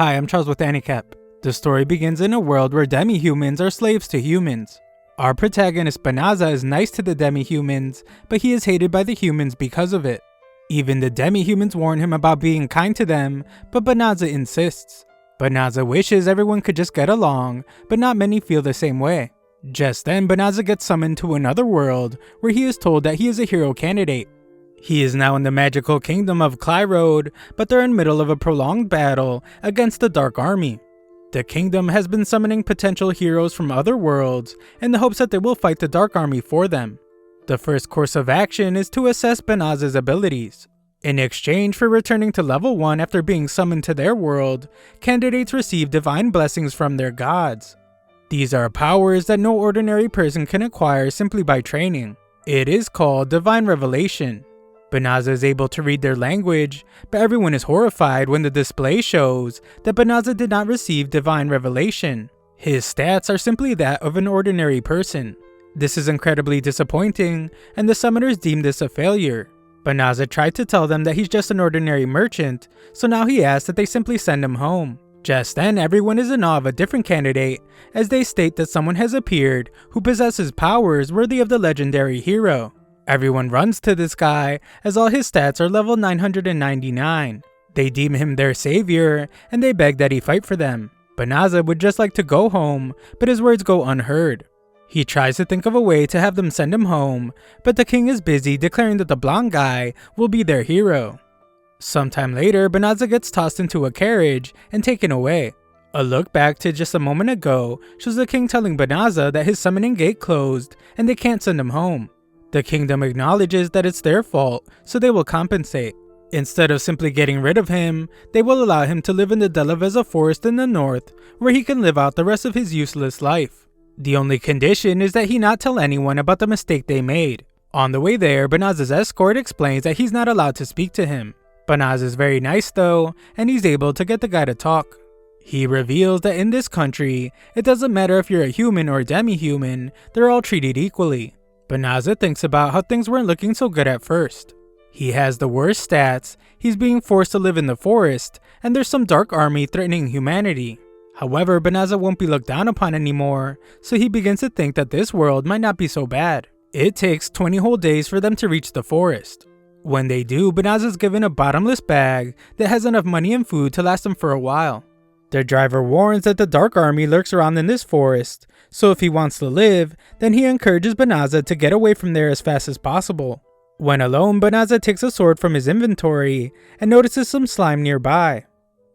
Hi, I'm Charles with AniCap. The story begins in a world where demi-humans are slaves to humans. Our protagonist Banaza is nice to the demi-humans, but he is hated by the humans because of it. Even the demi-humans warn him about being kind to them, but Banaza insists. Banaza wishes everyone could just get along, but not many feel the same way. Just then, Banaza gets summoned to another world, where he is told that he is a hero candidate. He is now in the magical kingdom of Clyrode, but they're in the middle of a prolonged battle against the Dark Army. The kingdom has been summoning potential heroes from other worlds in the hopes that they will fight the Dark Army for them. The first course of action is to assess Banaza's abilities. In exchange for returning to level 1 after being summoned to their world, candidates receive divine blessings from their gods. These are powers that no ordinary person can acquire simply by training. It is called Divine Revelation. Banaza is able to read their language, but everyone is horrified when the display shows that Banaza did not receive Divine Revelation. His stats are simply that of an ordinary person. This is incredibly disappointing, and the summoners deem this a failure. Banaza tried to tell them that he's just an ordinary merchant, so now he asks that they simply send him home. Just then, everyone is in awe of a different candidate, as they state that someone has appeared who possesses powers worthy of the legendary hero. Everyone runs to this guy, as all his stats are level 999. They deem him their savior, and they beg that he fight for them. Banaza would just like to go home, but his words go unheard. He tries to think of a way to have them send him home, but the king is busy declaring that the blonde guy will be their hero. Sometime later, Banaza gets tossed into a carriage and taken away. A look back to just a moment ago shows the king telling Banaza that his summoning gate closed and they can't send him home. The kingdom acknowledges that it's their fault, so they will compensate. Instead of simply getting rid of him, they will allow him to live in the Delaveza forest in the north, where he can live out the rest of his useless life. The only condition is that he not tell anyone about the mistake they made. On the way there, Banaza's escort explains that he's not allowed to speak to him. Banaza is very nice though, and he's able to get the guy to talk. He reveals that in this country, it doesn't matter if you're a human or a demi-human, they're all treated equally. Banaza thinks about how things weren't looking so good at first. He has the worst stats, he's being forced to live in the forest, and there's some dark army threatening humanity. However, Banaza won't be looked down upon anymore, so he begins to think that this world might not be so bad. It takes 20 whole days for them to reach the forest. When they do, Banaza is given a bottomless bag that has enough money and food to last them for a while. Their driver warns that the Dark Army lurks around in this forest, so if he wants to live, then he encourages Banaza to get away from there as fast as possible. When alone, Banaza takes a sword from his inventory and notices some slime nearby.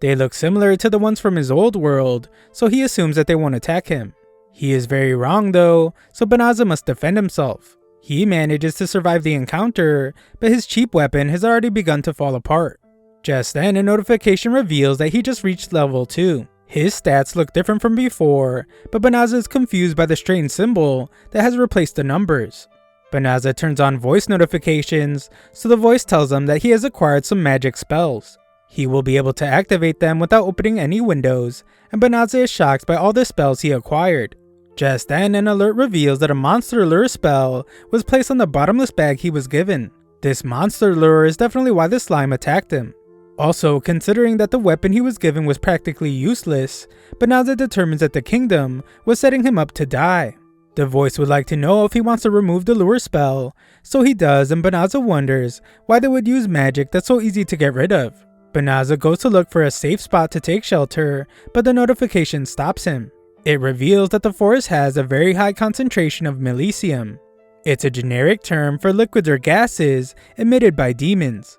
They look similar to the ones from his old world, so he assumes that they won't attack him. He is very wrong though, so Banaza must defend himself. He manages to survive the encounter, but his cheap weapon has already begun to fall apart. Just then, a notification reveals that he just reached level 2. His stats look different from before, but Banaza is confused by the strange symbol that has replaced the numbers. Banaza turns on voice notifications, so the voice tells him that he has acquired some magic spells. He will be able to activate them without opening any windows, and Banaza is shocked by all the spells he acquired. Just then, an alert reveals that a monster lure spell was placed on the bottomless bag he was given. This monster lure is definitely why the slime attacked him. Also, considering that the weapon he was given was practically useless, Banaza determines that the kingdom was setting him up to die. The voice would like to know if he wants to remove the lure spell, so he does, and Banaza wonders why they would use magic that's so easy to get rid of. Banaza goes to look for a safe spot to take shelter, but the notification stops him. It reveals that the forest has a very high concentration of milicium. It's a generic term for liquids or gases emitted by demons.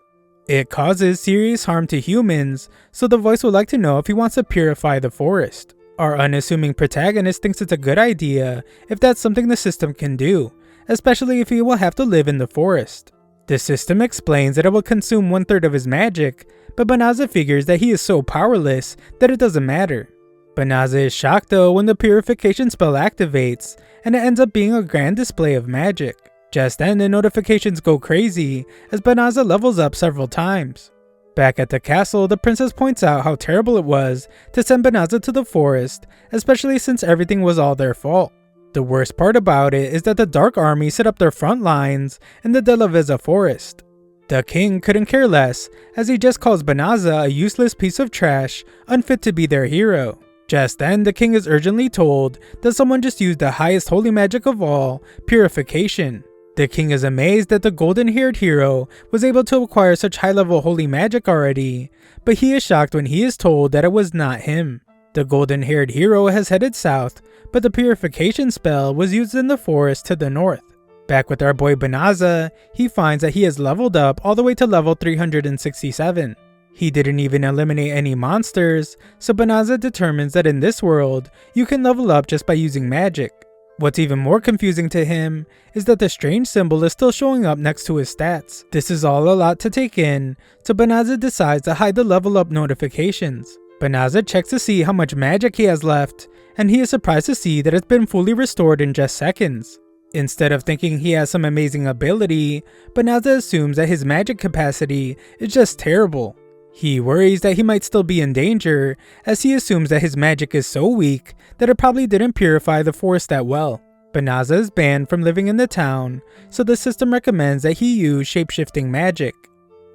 It causes serious harm to humans, so the voice would like to know if he wants to purify the forest. Our unassuming protagonist thinks it's a good idea if that's something the system can do, especially if he will have to live in the forest. The system explains that it will consume 1/3 of his magic, but Banaza figures that he is so powerless that it doesn't matter. Banaza is shocked though when the purification spell activates, and it ends up being a grand display of magic. Just then, the notifications go crazy as Banaza levels up several times. Back at the castle, the princess points out how terrible it was to send Banaza to the forest, especially since everything was all their fault. The worst part about it is that the Dark Army set up their front lines in the Delaveza forest. The king couldn't care less, as he just calls Banaza a useless piece of trash, unfit to be their hero. Just then, the king is urgently told that someone just used the highest holy magic of all, purification. The king is amazed that the golden-haired hero was able to acquire such high-level holy magic already, but he is shocked when he is told that it was not him. The golden-haired hero has headed south, but the purification spell was used in the forest to the north. Back with our boy Banaza, he finds that he has leveled up all the way to level 367. He didn't even eliminate any monsters, so Banaza determines that in this world, you can level up just by using magic. What's even more confusing to him is that the strange symbol is still showing up next to his stats. This is all a lot to take in, so Banaza decides to hide the level up notifications. Banaza checks to see how much magic he has left, and he is surprised to see that it's been fully restored in just seconds. Instead of thinking he has some amazing ability, Banaza assumes that his magic capacity is just terrible. He worries that he might still be in danger, as he assumes that his magic is so weak that it probably didn't purify the forest that well. Banaza is banned from living in the town, so the system recommends that he use shape-shifting magic.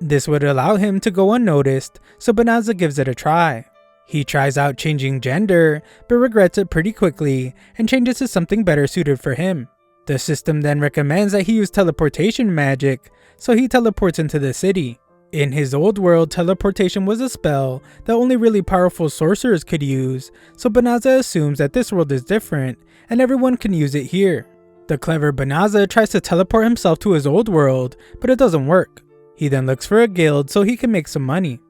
This would allow him to go unnoticed, so Banaza gives it a try. He tries out changing gender, but regrets it pretty quickly and changes to something better suited for him. The system then recommends that he use teleportation magic, so he teleports into the city. In his old world, teleportation was a spell that only really powerful sorcerers could use, so Banaza assumes that this world is different, and everyone can use it here. The clever Banaza tries to teleport himself to his old world, but it doesn't work. He then looks for a guild so he can make some money.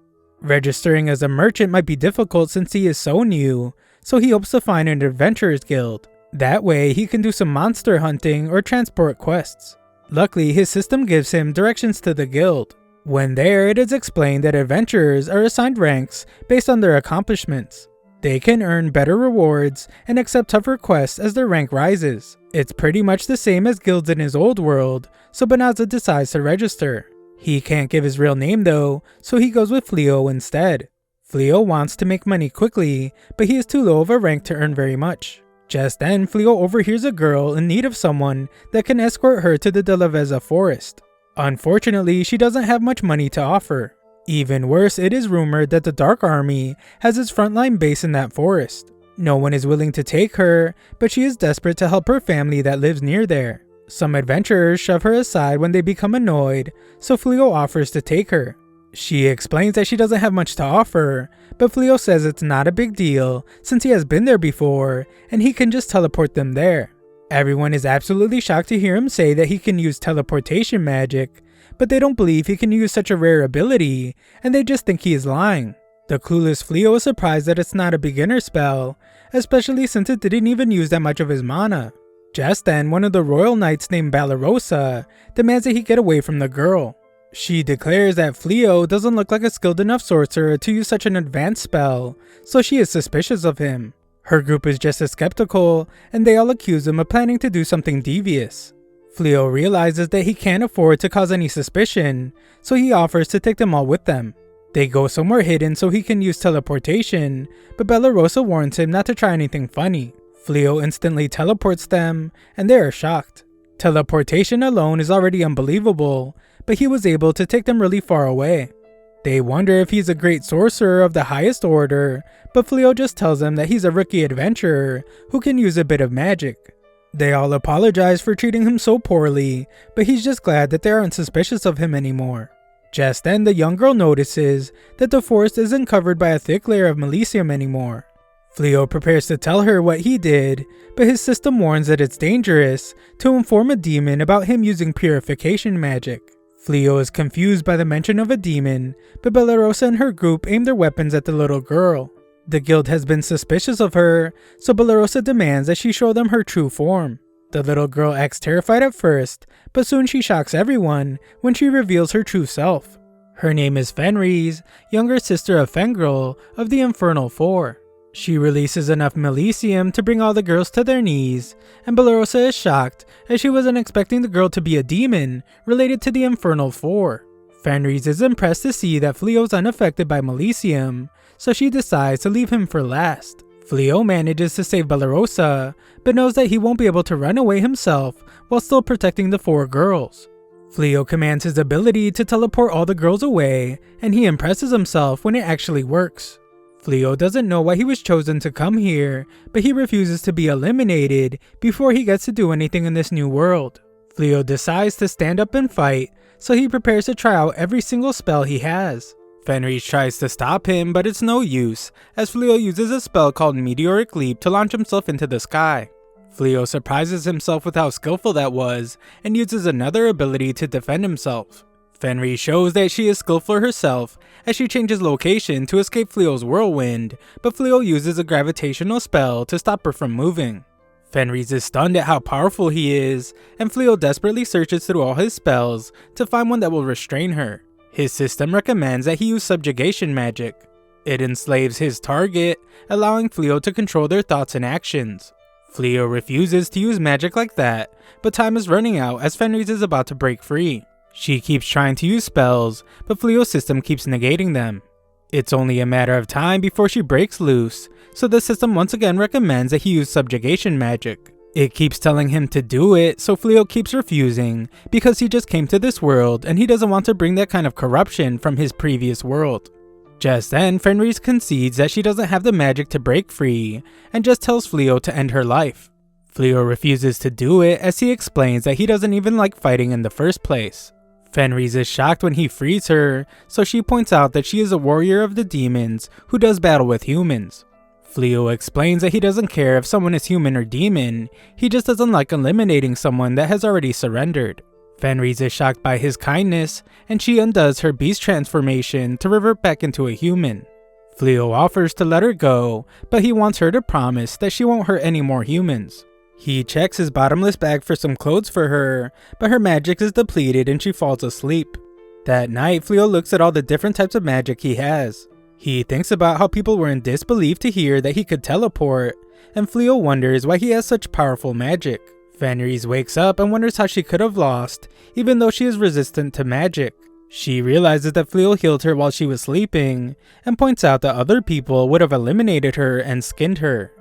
Registering as a merchant might be difficult since he is so new, so he hopes to find an adventurer's guild. That way, he can do some monster hunting or transport quests. Luckily, his system gives him directions to the guild. When there, it is explained that adventurers are assigned ranks based on their accomplishments. They can earn better rewards and accept tougher quests as their rank rises. It's pretty much the same as guilds in his old world, so Banaza decides to register. He can't give his real name though, so he goes with Fleo instead. Fleo wants to make money quickly, but he is too low of a rank to earn very much. Just then, Fleo overhears a girl in need of someone that can escort her to the De La Veza forest. Unfortunately, she doesn't have much money to offer. Even worse, it is rumored that the Dark Army has its frontline base in that forest. No one is willing to take her, but she is desperate to help her family that lives near there. Some adventurers shove her aside when they become annoyed, so Fleo offers to take her. She explains that she doesn't have much to offer, but Fleo says it's not a big deal since he has been there before and he can just teleport them there. Everyone is absolutely shocked to hear him say that he can use teleportation magic, but they don't believe he can use such a rare ability, and they just think he is lying. The clueless Fleo is surprised that it's not a beginner spell, especially since it didn't even use that much of his mana. Just then, one of the royal knights named Balarosa demands that he get away from the girl. She declares that Fleo doesn't look like a skilled enough sorcerer to use such an advanced spell, so she is suspicious of him. Her group is just as skeptical, and they all accuse him of planning to do something devious. Fleo realizes that he can't afford to cause any suspicion, so he offers to take them all with them. They go somewhere hidden so he can use teleportation, but Balarosa warns him not to try anything funny. Fleo instantly teleports them, and they are shocked. Teleportation alone is already unbelievable, but he was able to take them really far away. They wonder if he's a great sorcerer of the highest order, but Fleo just tells them that he's a rookie adventurer who can use a bit of magic. They all apologize for treating him so poorly, but he's just glad that they aren't suspicious of him anymore. Just then, the young girl notices that the forest isn't covered by a thick layer of melicium anymore. Fleo prepares to tell her what he did, but his system warns that it's dangerous to inform a demon about him using purification magic. Fleo is confused by the mention of a demon, but Balarosa and her group aim their weapons at the little girl. The guild has been suspicious of her, so Balarosa demands that she show them her true form. The little girl acts terrified at first, but soon she shocks everyone when she reveals her true self. Her name is Fenris, younger sister of Fengrel of the Infernal Four. She releases enough melicium to bring all the girls to their knees, and Balarosa is shocked as she wasn't expecting the girl to be a demon related to the Infernal Four. Fenris is impressed to see that Fleo is unaffected by melicium, so she decides to leave him for last. Fleo manages to save Balarosa, but knows that he won't be able to run away himself while still protecting the four girls. Fleo commands his ability to teleport all the girls away, and he impresses himself when it actually works. Fleo doesn't know why he was chosen to come here, but he refuses to be eliminated before he gets to do anything in this new world. Fleo decides to stand up and fight, so he prepares to try out every single spell he has. Fenris tries to stop him, but it's no use, as Fleo uses a spell called Meteoric Leap to launch himself into the sky. Fleo surprises himself with how skillful that was, and uses another ability to defend himself. Fenris shows that she is skillful herself, as she changes location to escape Fleo's whirlwind, but Fleo uses a gravitational spell to stop her from moving. Fenris is stunned at how powerful he is, and Fleo desperately searches through all his spells to find one that will restrain her. His system recommends that he use subjugation magic. It enslaves his target, allowing Fleo to control their thoughts and actions. Fleo refuses to use magic like that, but time is running out as Fenris is about to break free. She keeps trying to use spells, but Fleo's system keeps negating them. It's only a matter of time before she breaks loose, so the system once again recommends that he use subjugation magic. It keeps telling him to do it, so Fleo keeps refusing, because he just came to this world and he doesn't want to bring that kind of corruption from his previous world. Just then, Fenris concedes that she doesn't have the magic to break free, and just tells Fleo to end her life. Fleo refuses to do it as he explains that he doesn't even like fighting in the first place. Fenris is shocked when he frees her, so she points out that she is a warrior of the demons who does battle with humans. Fleo explains that he doesn't care if someone is human or demon, he just doesn't like eliminating someone that has already surrendered. Fenris is shocked by his kindness, and she undoes her beast transformation to revert back into a human. Fleo offers to let her go, but he wants her to promise that she won't hurt any more humans. He checks his bottomless bag for some clothes for her, but her magic is depleted and she falls asleep. That night, Fleo looks at all the different types of magic he has. He thinks about how people were in disbelief to hear that he could teleport, and Fleo wonders why he has such powerful magic. Fenris wakes up and wonders how she could have lost, even though she is resistant to magic. She realizes that Fleo healed her while she was sleeping, and points out that other people would have eliminated her and skinned her.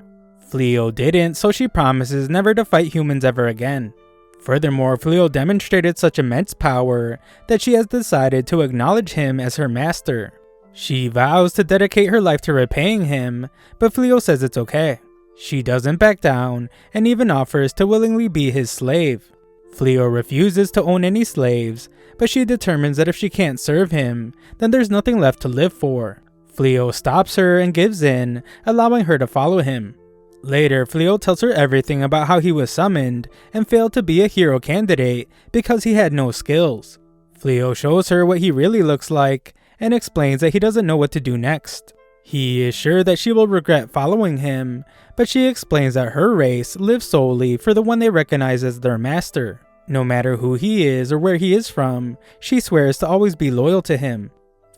Fleo didn't, so she promises never to fight humans ever again. Furthermore, Fleo demonstrated such immense power that she has decided to acknowledge him as her master. She vows to dedicate her life to repaying him, but Fleo says it's okay. She doesn't back down, and even offers to willingly be his slave. Fleo refuses to own any slaves, but she determines that if she can't serve him, then there's nothing left to live for. Fleo stops her and gives in, allowing her to follow him. Later, Fleo tells her everything about how he was summoned and failed to be a hero candidate because he had no skills. Fleo shows her what he really looks like and explains that he doesn't know what to do next. He is sure that she will regret following him, but she explains that her race lives solely for the one they recognize as their master. No matter who he is or where he is from, she swears to always be loyal to him.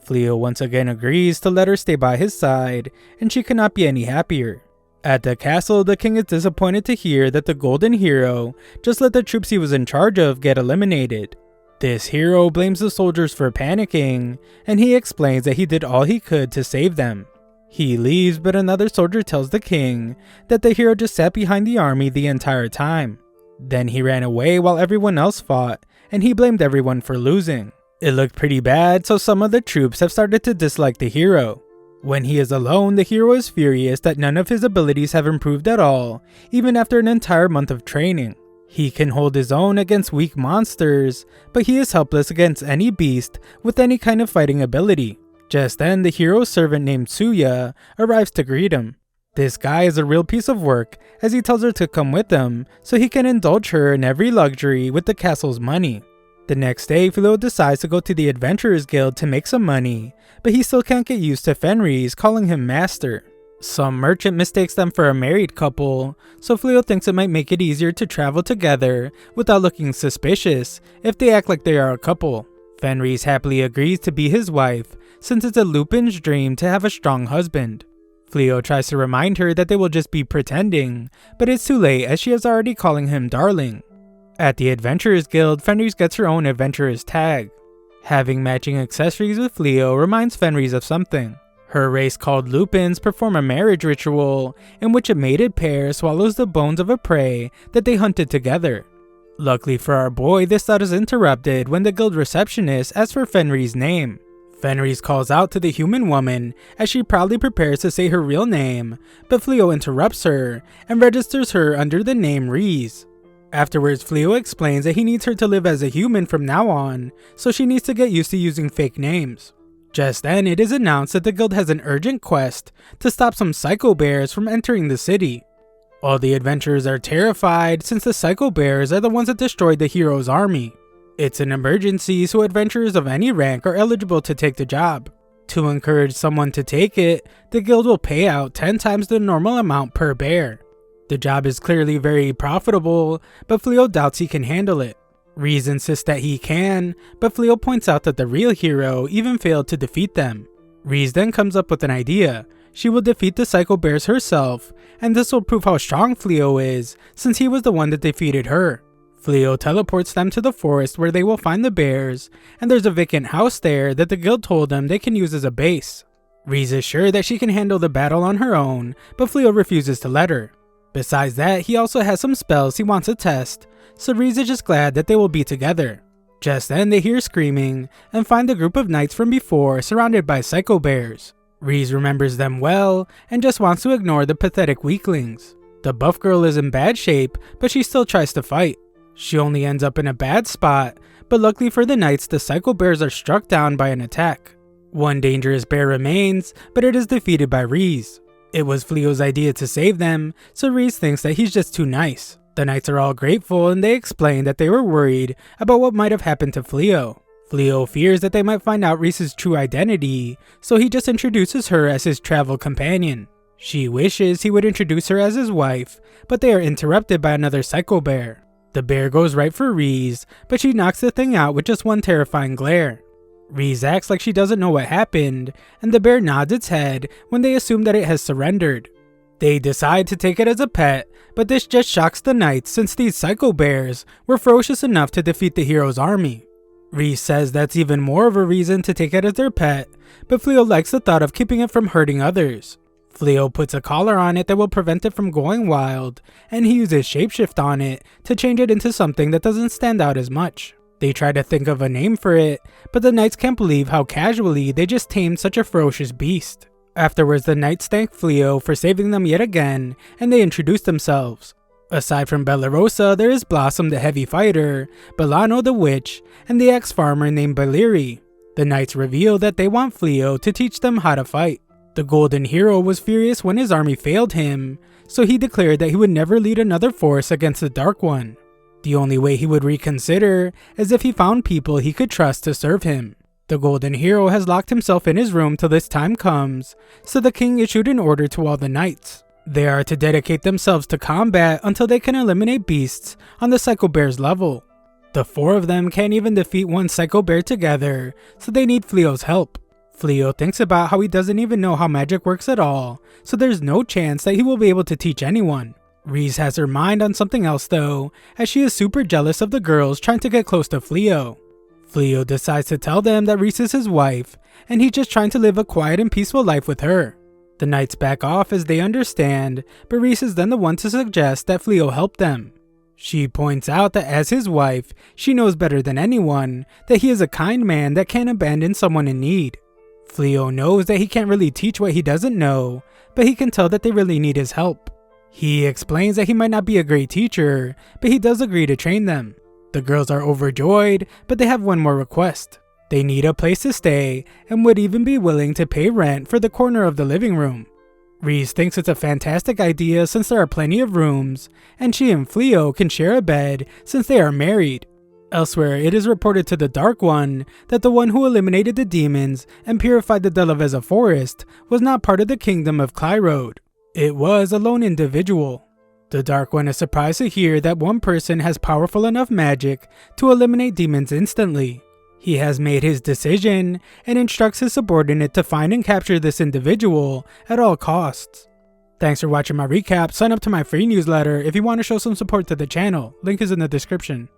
Fleo once again agrees to let her stay by his side, and she cannot be any happier. At the castle, the king is disappointed to hear that the Golden Hero just let the troops he was in charge of get eliminated. This hero blames the soldiers for panicking, and he explains that he did all he could to save them. He leaves, but another soldier tells the king that the hero just sat behind the army the entire time. Then he ran away while everyone else fought, and he blamed everyone for losing. It looked pretty bad, so some of the troops have started to dislike the hero. When he is alone, the hero is furious that none of his abilities have improved at all, even after an entire month of training. He can hold his own against weak monsters, but he is helpless against any beast with any kind of fighting ability. Just then, the hero's servant named Tsuya arrives to greet him. This guy is a real piece of work, as he tells her to come with him so he can indulge her in every luxury with the castle's money. The next day, Fleo decides to go to the Adventurers Guild to make some money, but he still can't get used to Fenris calling him master. Some merchant mistakes them for a married couple, so Fleo thinks it might make it easier to travel together without looking suspicious if they act like they are a couple. Fenris happily agrees to be his wife, since it's a Lupin's dream to have a strong husband. Fleo tries to remind her that they will just be pretending, but it's too late as she is already calling him darling. At the Adventurers Guild, Fenris gets her own Adventurers tag. Having matching accessories with Fleo reminds Fenris of something. Her race called Lupins perform a marriage ritual in which a mated pair swallows the bones of a prey that they hunted together. Luckily for our boy, this thought is interrupted when the guild receptionist asks for Fenrir's name. Fenrir calls out to the human woman as she proudly prepares to say her real name, but Fleo interrupts her and registers her under the name Reese. Afterwards, Fleo explains that he needs her to live as a human from now on, so she needs to get used to using fake names. Just then, it is announced that the guild has an urgent quest to stop some psycho bears from entering the city. All the adventurers are terrified since the psycho bears are the ones that destroyed the hero's army. It's an emergency, so adventurers of any rank are eligible to take the job. To encourage someone to take it, the guild will pay out 10 times the normal amount per bear. The job is clearly very profitable, but Fleo doubts he can handle it. Reese insists that he can, but Fleo points out that the real hero even failed to defeat them. Reese then comes up with an idea. She will defeat the psycho bears herself, and this will prove how strong Fleo is, since he was the one that defeated her. Fleo teleports them to the forest where they will find the bears, and there's a vacant house there that the guild told them they can use as a base. Reese is sure that she can handle the battle on her own, but Fleo refuses to let her. Besides that, he also has some spells he wants to test, so Reese is just glad that they will be together. Just then they hear screaming, and find the group of knights from before surrounded by psycho bears. Reese remembers them well, and just wants to ignore the pathetic weaklings. The buff girl is in bad shape, but she still tries to fight. She only ends up in a bad spot, but luckily for the knights, the psycho bears are struck down by an attack. One dangerous bear remains, but it is defeated by Reese. It was Fleo's idea to save them, so Reese thinks that he's just too nice. The knights are all grateful and they explain that they were worried about what might have happened to Fleo. Fleo fears that they might find out Reese's true identity, so he just introduces her as his travel companion. She wishes he would introduce her as his wife, but they are interrupted by another psycho bear. The bear goes right for Reese, but she knocks the thing out with just one terrifying glare. Reese acts like she doesn't know what happened, and the bear nods its head when they assume that it has surrendered. They decide to take it as a pet, but this just shocks the knights since these psycho bears were ferocious enough to defeat the hero's army. Reese says that's even more of a reason to take it as their pet, but Fleo likes the thought of keeping it from hurting others. Fleo puts a collar on it that will prevent it from going wild, and he uses shapeshift on it to change it into something that doesn't stand out as much. They try to think of a name for it, but the knights can't believe how casually they just tamed such a ferocious beast. Afterwards, the knights thank Fleo for saving them yet again, and they introduce themselves. Aside from Bellarosa, there is Blossom the heavy fighter, Belano the witch, and the ex-farmer named Baleri. The knights reveal that they want Fleo to teach them how to fight. The golden hero was furious when his army failed him, so he declared that he would never lead another force against the Dark One. The only way he would reconsider is if he found people he could trust to serve him. The golden hero has locked himself in his room till this time comes, so the king issued an order to all the knights. They are to dedicate themselves to combat until they can eliminate beasts on the Psycho Bear's level. The 4 of them can't even defeat one Psycho Bear together, so they need Fleo's help. Fleo thinks about how he doesn't even know how magic works at all, so there's no chance that he will be able to teach anyone. Reese has her mind on something else though, as she is super jealous of the girls trying to get close to Fleo. Fleo decides to tell them that Reese is his wife, and he's just trying to live a quiet and peaceful life with her. The knights back off as they understand, but Reese is then the one to suggest that Fleo help them. She points out that as his wife, she knows better than anyone that he is a kind man that can't abandon someone in need. Fleo knows that he can't really teach what he doesn't know, but he can tell that they really need his help. He explains that he might not be a great teacher, but he does agree to train them. The girls are overjoyed, but they have one more request. They need a place to stay and would even be willing to pay rent for the corner of the living room. Reese thinks it's a fantastic idea since there are plenty of rooms, and she and Fleo can share a bed since they are married. Elsewhere, it is reported to the Dark One that the one who eliminated the demons and purified the Delaveza forest was not part of the kingdom of Clyrode. It was a lone individual. The Dark One is surprised to hear that one person has powerful enough magic to eliminate demons instantly. He has made his decision and instructs his subordinate to find and capture this individual at all costs. Thanks for watching my recap. Sign up to my free newsletter if you want to show some support to the channel. Link is in the description.